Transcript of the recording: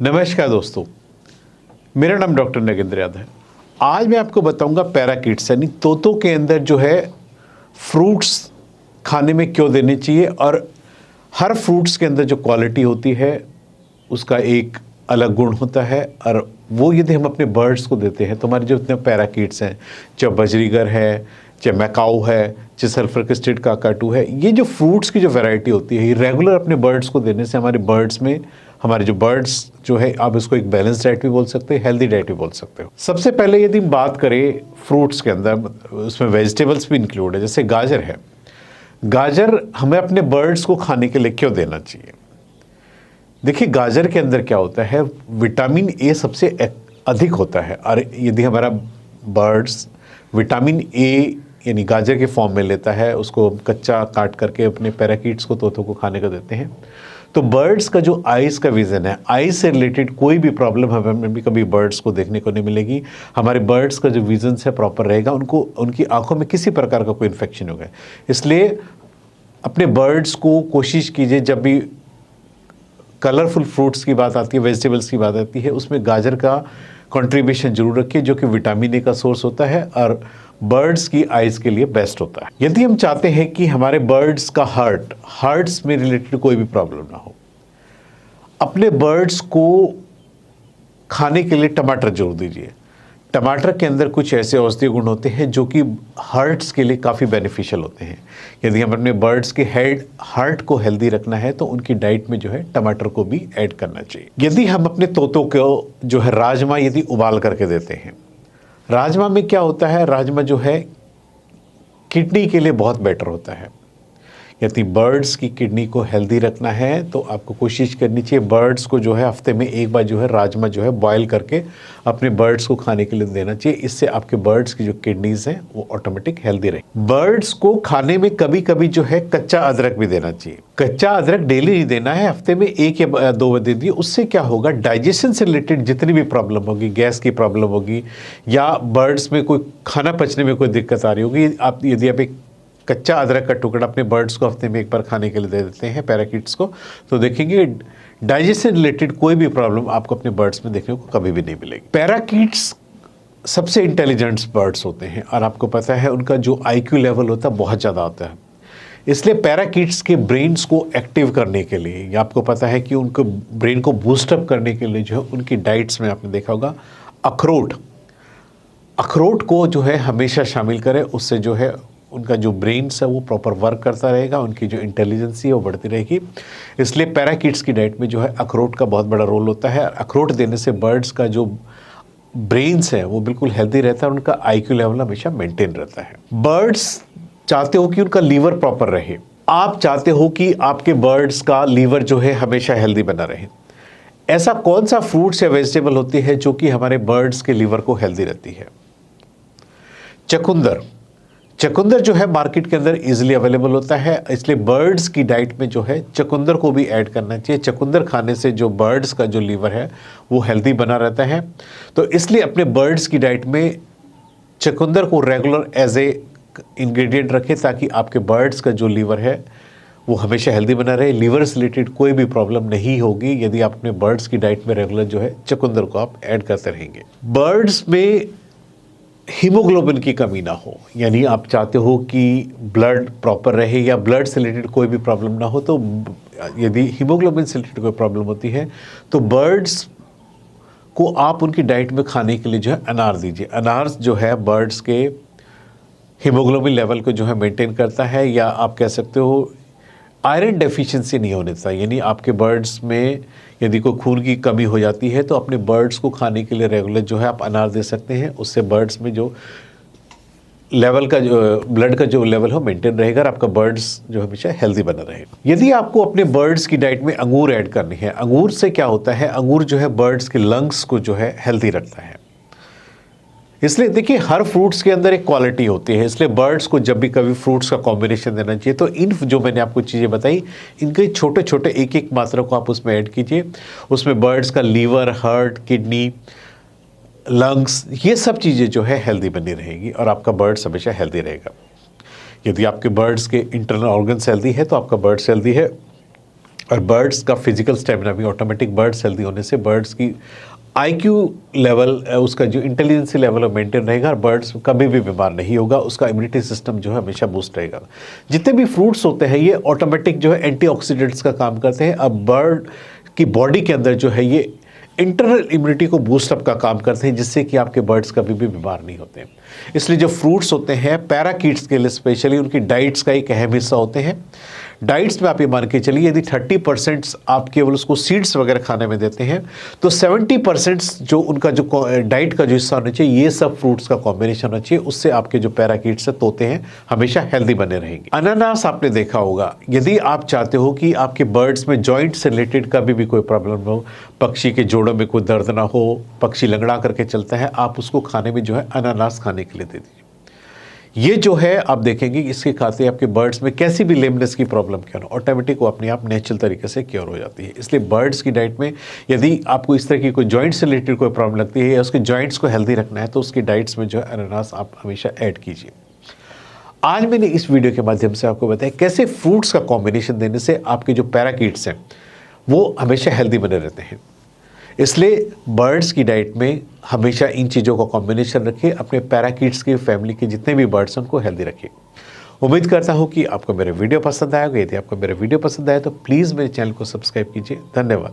नमस्कार दोस्तों, मेरा नाम डॉक्टर नगेंद्र यादव है। आज मैं आपको बताऊंगा पैराकीट्स यानी तोतों के अंदर जो है फ्रूट्स खाने में क्यों देने चाहिए और हर फ्रूट्स के अंदर जो क्वालिटी होती है उसका एक अलग गुण होता है और वो यदि हम अपने बर्ड्स को देते हैं तो हमारे जो इतने पैराकीट्स हैं, चाहे बजरीगर है, चाहे मैकाऊ है, चाहे सल्फर क्रिस्टेड काकाटू है, ये जो फ्रूट्स की जो वैरायटी होती है ये रेगुलर अपने बर्ड्स को देने से हमारे बर्ड्स में हमारे जो बर्ड्स जो है आप इसको एक बैलेंस डाइट भी बोल सकते हैं, हेल्दी डाइट भी बोल सकते हो। सबसे पहले यदि हम बात करें फ्रूट्स के अंदर, उसमें वेजिटेबल्स भी इंक्लूड है। जैसे गाजर है, गाजर हमें अपने बर्ड्स को खाने के लिए क्यों देना चाहिए? देखिए, गाजर के अंदर क्या होता है, विटामिन ए सबसे अधिक होता है और यदि हमारा बर्ड्स विटामिन ए यानी गाजर के फॉर्म में लेता है, उसको कच्चा काट करके अपने पैराकीट्स को, तोतों को खाने को देते हैं, तो बर्ड्स का जो आइज़ का विज़न है, आइज़ से रिलेटेड कोई भी प्रॉब्लम हमें भी कभी बर्ड्स को देखने को नहीं मिलेगी। हमारे बर्ड्स का जो विज़न है प्रॉपर रहेगा, उनको उनकी आंखों में किसी प्रकार का कोई इन्फेक्शन होगा। इसलिए अपने बर्ड्स को कोशिश कीजिए, जब भी कलरफुल फ्रूट्स की बात आती है, वेजिटेबल्स की बात आती है, उसमें गाजर का कंट्रीब्यूशन जरूर रखिए, जो कि विटामिन ए का सोर्स होता है और बर्ड्स की आइज़ के लिए बेस्ट होता है। यदि हम चाहते हैं कि हमारे बर्ड्स का हार्ट्स में रिलेटेड कोई भी प्रॉब्लम ना हो, अपने बर्ड्स को खाने के लिए टमाटर जरूर दीजिए। टमाटर के अंदर कुछ ऐसे औषधीय गुण होते हैं जो कि हार्ट्स के लिए काफ़ी बेनिफिशियल होते हैं। यदि हम अपने बर्ड्स के हार्ट को हेल्दी रखना है तो उनकी डाइट में जो है टमाटर को भी ऐड करना चाहिए। यदि हम अपने तोतों को जो है राजमा यदि उबाल करके देते हैं, राजमा में क्या होता है, राजमा जो है किडनी के लिए बहुत बेटर होता है। यदि बर्ड्स की किडनी को हेल्दी रखना है तो आपको कोशिश करनी चाहिए बर्ड्स को जो है हफ्ते में एक बार जो है राजमा जो है बॉयल करके अपने बर्ड्स को खाने के लिए देना चाहिए। इससे आपके बर्ड्स की जो किडनीज हैं वो ऑटोमेटिक हेल्दी रहे। बर्ड्स को खाने में कभी कभी जो है कच्चा अदरक भी देना चाहिए। कच्चा अदरक डेली नहीं देना है, हफ्ते में 1 या 2 बार दे दिए। उससे क्या होगा, डाइजेशन से रिलेटेड जितनी भी प्रॉब्लम होगी, गैस की प्रॉब्लम होगी या बर्ड्स में कोई खाना पचने में कोई दिक्कत आ रही होगी, यदि आप एक कच्चा अदरक का टुकड़ा अपने बर्ड्स को हफ्ते में एक बार खाने के लिए दे देते हैं, पैराकीट्स को, तो देखेंगे डाइजेशन रिलेटेड कोई भी प्रॉब्लम आपको अपने बर्ड्स में देखने को कभी भी नहीं मिलेगी। पैराकीट्स सबसे इंटेलिजेंट बर्ड्स होते हैं और आपको पता है उनका जो IQ लेवल होता है बहुत ज़्यादा होता है। इसलिए पैराकीट्स के ब्रेन्स को एक्टिव करने के लिए, या आपको पता है कि उनको ब्रेन को बूस्टअप करने के लिए जो है उनकी डाइट्स में आपने देखा होगा अखरोट को जो है हमेशा शामिल करें। उससे जो है उनका जो ब्रेन्स है वो प्रॉपर वर्क करता रहेगा, उनकी जो इंटेलिजेंसी है वो बढ़ती रहेगी। इसलिए पैराकीट्स की डाइट में जो है अखरोट का बहुत बड़ा रोल होता है। अखरोट देने से बर्ड्स का जो ब्रेन्स है वो बिल्कुल हेल्दी रहता है, उनका IQ लेवल हमेशा मेंटेन रहता है। बर्ड्स चाहते हो कि उनका लीवर प्रॉपर रहे, आप चाहते हो कि आपके बर्ड्स का लीवर जो है हमेशा हेल्दी बना रहे। ऐसा कौन सा फ्रूट्स या वेजिटेबल होती है जो कि हमारे बर्ड्स के लीवर को हेल्दी रहती है? चकुंदर जो है मार्केट के अंदर इजीली अवेलेबल होता है, इसलिए बर्ड्स की डाइट में जो है चकुंदर को भी ऐड करना चाहिए। चकुंदर खाने से जो बर्ड्स का जो लीवर है वो हेल्दी बना रहता है, तो इसलिए अपने बर्ड्स की डाइट में चकुंदर को रेगुलर एज ए इंग्रेडिएंट रखें ताकि आपके बर्ड्स का जो लीवर है वो हमेशा हेल्दी बना रहे। लीवर से रिलेटेड कोई भी प्रॉब्लम नहीं होगी यदि आप अपने बर्ड्स की डाइट में रेगुलर जो है चकुंदर को आप ऐड करते रहेंगे। बर्ड्स में हीमोग्लोबिन की कमी ना हो, यानी आप चाहते हो कि ब्लड प्रॉपर रहे या ब्लड से रिलेटेड कोई भी प्रॉब्लम ना हो, तो यदि हीमोग्लोबिन से रिलेटेड कोई प्रॉब्लम होती है तो बर्ड्स को आप उनकी डाइट में खाने के लिए जो है अनार दीजिए। अनार जो है बर्ड्स के हीमोग्लोबिन लेवल को जो है मेंटेन करता है, या आप कह सकते हो आयरन डेफिशिएंसी नहीं होने चाहिए। यानी आपके बर्ड्स में यदि कोई खून की कमी हो जाती है तो अपने बर्ड्स को खाने के लिए रेगुलर जो है आप अनार दे सकते हैं। उससे बर्ड्स में जो लेवल का जो ब्लड का जो लेवल हो मेंटेन रहेगा और आपका बर्ड्स जो हमेशा हेल्दी बना रहेगा। यदि आपको अपने बर्ड्स की डाइट में अंगूर ऐड करनी है, अंगूर से क्या होता है, अंगूर जो है बर्ड्स के लंग्स को जो है हेल्दी रखता है। इसलिए देखिए, हर फ्रूट्स के अंदर एक क्वालिटी होती है, इसलिए बर्ड्स को जब भी कभी फ्रूट्स का कॉम्बिनेशन देना चाहिए तो इन जो मैंने आपको चीज़ें बताई, इनके छोटे छोटे एक एक मात्रा को आप उसमें ऐड कीजिए। उसमें बर्ड्स का लीवर, हार्ट, किडनी, लंग्स, ये सब चीज़ें जो है हेल्दी बनी रहेगी और आपका बर्ड्स हमेशा हेल्दी रहेगा। यदि आपके बर्ड्स के इंटरनल ऑर्गन्स हेल्दी है तो आपका बर्ड्स हेल्दी है। और बर्ड्स का फिजिकल स्टेमिना भी ऑटोमेटिक, बर्ड्स हेल्दी होने से बर्ड्स की आईक्यू लेवल, उसका जो इंटेलिजेंसी लेवल मेंटेन रहेगा और बर्ड्स कभी भी बीमार नहीं होगा, उसका इम्यूनिटी सिस्टम जो है हमेशा बूस्ट रहेगा। जितने भी फ्रूट्स होते हैं ये ऑटोमेटिक जो है एंटीऑक्सीडेंट्स का काम करते हैं। अब बर्ड की बॉडी के अंदर जो है ये इंटरनल इम्यूनिटी को बूस्टअप का काम करते हैं, जिससे कि आपके बर्ड्स कभी भी बीमार नहीं होते हैं। इसलिए जो फ्रूट्स होते हैं पैराकीट्स के लिए स्पेशली उनकी डाइट्स का एक अहम हिस्सा होते हैं। डाइट्स में आप ये मान के चलिए यदि 30% आप केवल उसको सीड्स वगैरह खाने में देते हैं तो 70% जो उनका जो डाइट का जो हिस्सा होना चाहिए ये सब फ्रूट्स का कॉम्बिनेशन होना चाहिए। उससे आपके जो पैराकीट्स है तोते हैं हमेशा हेल्दी बने रहेंगे। अनानास आपने देखा होगा, यदि आप चाहते हो कि आपके बर्ड्स में जॉइंट से रिलेटेड कभी भी कोई प्रॉब्लम ना हो, पक्षी के जोड़ों में कोई दर्द ना हो, पक्षी लंगड़ा करके चलता है, आप उसको खाने में जो है अनानास खाने के लिए दे दीजिए। ये जो है आप देखेंगे इसके खाते आपके बर्ड्स में कैसी भी लेमनेस की प्रॉब्लम क्यों ना ऑटोमेटिक वो अपने आप नेचुरल तरीके से क्योर हो जाती है। इसलिए बर्ड्स की डाइट में यदि आपको इस तरह की कोई जॉइंट से रिलेटेड कोई प्रॉब्लम लगती है या उसके जॉइंट्स को हेल्दी रखना है तो उसकी डाइट्स में जो है अनानास आप हमेशा ऐड कीजिए। आज मैंने इस वीडियो के माध्यम से आपको बताया कैसे फ्रूट्स का कॉम्बिनेशन देने से आपके जो पैराकीट्स हैं वो हमेशा हेल्दी बने रहते हैं। इसलिए बर्ड्स की डाइट में हमेशा इन चीज़ों का कॉम्बिनेशन रखें, अपने पैराकीट्स की फैमिली के जितने भी बर्ड्स हैं उनको हेल्दी रखें। उम्मीद करता हूं कि आपको मेरे वीडियो पसंद आएगा। यदि आपको मेरा वीडियो पसंद आया तो प्लीज़ मेरे चैनल को सब्सक्राइब कीजिए। धन्यवाद।